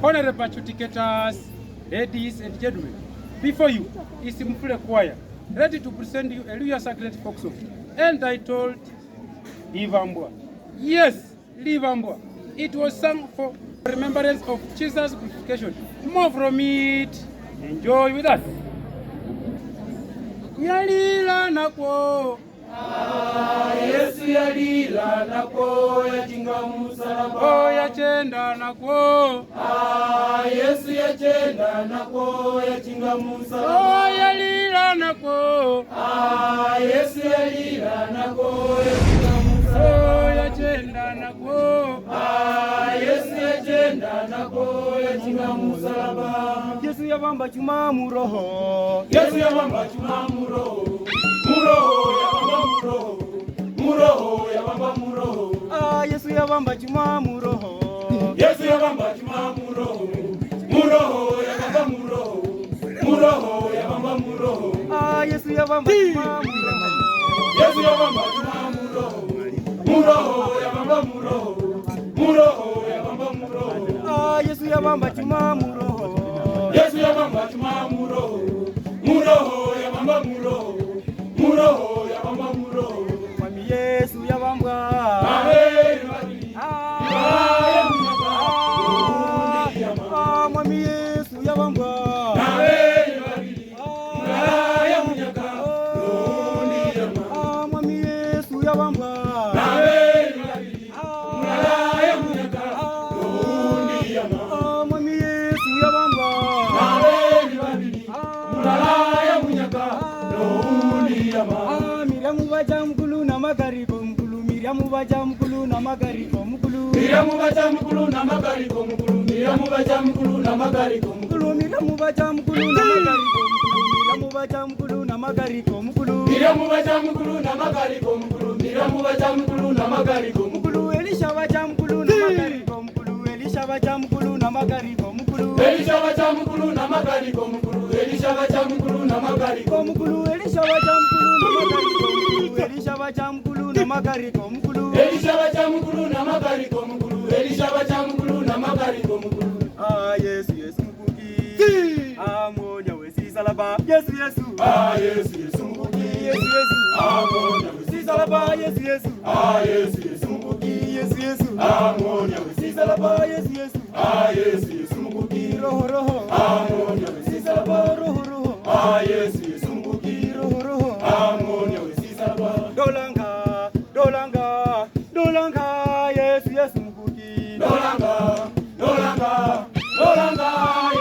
Honorable adjudicators, ladies and gentlemen, before you is Mfule Choir, ready to present you a Luhya Sacred folk song entitled Livambwa. Yes, Livambwa. It was sung for remembrance of Jesus' crucifixion. More from it. Enjoy with us. Yalila nakwo Yesu yalila nakwo yachinga musalaba. Oh yachenda nakwo Yesu yachenda nakwo yachinga musalaba. Oh yalila nakwo Yesu yalila nakwo yachinga musalaba. Oh yachenda nakwo Yesu yachenda nakwo yachinga musalaba. Yesu yabamba chuma muroho. Yesu yabamba chuma muroho. Muroho yabamba muroho. Muroho yabamba muroho. Yesu yabamba chuma muroho. Yesu yabamba chuma muroho. Muroho yabamba muroho. Muroho yabamba muroho. Yesu yabamba chuma muroho. Yesu yabamba chuma muroho. Muroho yabamba muroho. Muroho yabamba muroho. Yesu yabamba chuma muroho. Yesu yabamba chuma muroho. Muroho yabamba muroho. Muroho yabamba muroho. Mwami Yesu yabamba. Mwami Yesu yabamba. Mwami Yesu yabamba. Mwami Yesu yabamba. Miriamu baja mkulu na magharibi mkulu. Miriamu baja mkulu na magharibi mkulu. Miriamu baja mkulu na magharibi mkulu. Miriamu baja mkulu na magharibi mkulu. Miriamu baja mkulu na magharibi mkulu. Miriamu baja mkulu na magharibi mkulu. Miriamu baja mkulu na magharibi mkulu. Miriamu baja mkulu na magharibi mkulu. Elisha baja mkulu na magharibi mkulu. Elisha baja mkulu na magharibi mkulu. Elisha baja mkulu na magharibi mkulu. Elisha baja mkulu na magharibi mkulu. Elisha baja mkulu na magharibi mkulu. Elisha baja mkulu na magharibi mkulu. Elisha baja mkulu na magharibi mkulu. Elisha baja mkulu na magharibi mkulu. Yesu Yesu mkuki. Monya wesi salaba. Yesu Yesu. Yesu Yesu mkuki. Yesu Yesu. Monya wesi salaba. Yesu Yesu. Yesu Yesu mkuki. Yesu Yesu. Monya wesi salaba. Yesu Yesu. Yesu Yesu mkuki. Roho roho. Monya wesi salaba. Roho roho. Yesu Yesu mkuki. Roho roho. Monya wesi salaba. Dolanga, dolanga, dolanga, Yesu Yesu mkuki. Dolanga, dolanga, dolanga,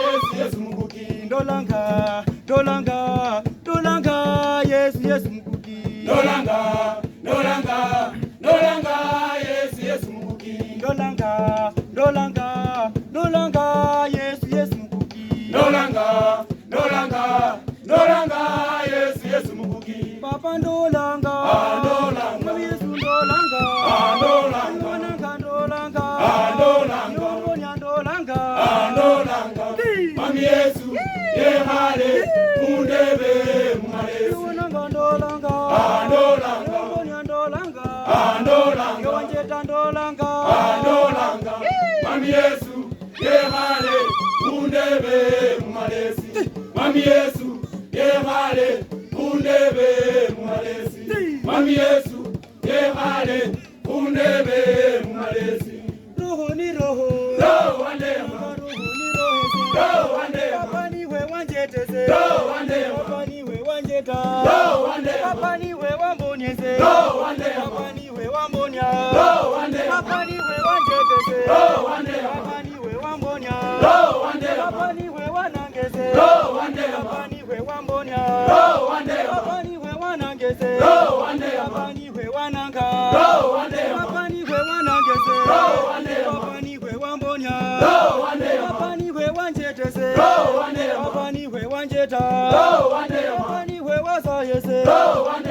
Yesu Yesu mkuki. Dolanga, dolanga, dolanga, Yesu Yesu mkuki. Dolanga, dolanga, dolanga, Yesu Yesu mkuki. Dolanga, dolanga, dolanga, Yesu Yesu mkuki. Dolanga, dolanga, dolanga, Yesu Yesu mkuki. Papa dolanga, dolanga, Mwami Yesu dolanga, dolanga, dolanga, dolanga, dolanga, Nyonya dolanga, dolanga, Mwami Yesu yehale mundebe mumalezi. dolanga, dolanga, dolanga, Nyonya dolanga, dolanga, Yonjeta dolanga, dolanga, Mwami Yesu yehale mundebe mumalezi. Mwami Yesu yehale mundebe mumalezi. Mwami Yesu yehale mundebe mumalezi. Roho ni roho, Roho wa neema, roho ni roho, Roho wa neema, Papa niwe wanjeteze, Roho wa neema, Papa niwe wanjeta, Roho wa neema, Papa niwe wambonyeze, Roho wa neema, Papa niwe wambonya, Roho wa neema, Papa niwe wanjeteze, Roho wa neema, Papa niwe wambonya, Roho wa neema, Papa niwe wanangeze, Roho wa neema, Papa niwe wambonya, Roho wa neema, Papa niwe wanangeze, Roho wa neema, Papa niwe wananga, Roho wa neema, Papa niwe wanangeze, Roho wa neema, Papa niwe wambonya, Roho wa neema, Papa niwe wanjeteze, Roho wa neema, Papa niwe wanjeta, Roho wa neema, Papa niwe wasayese, Roho wa neema.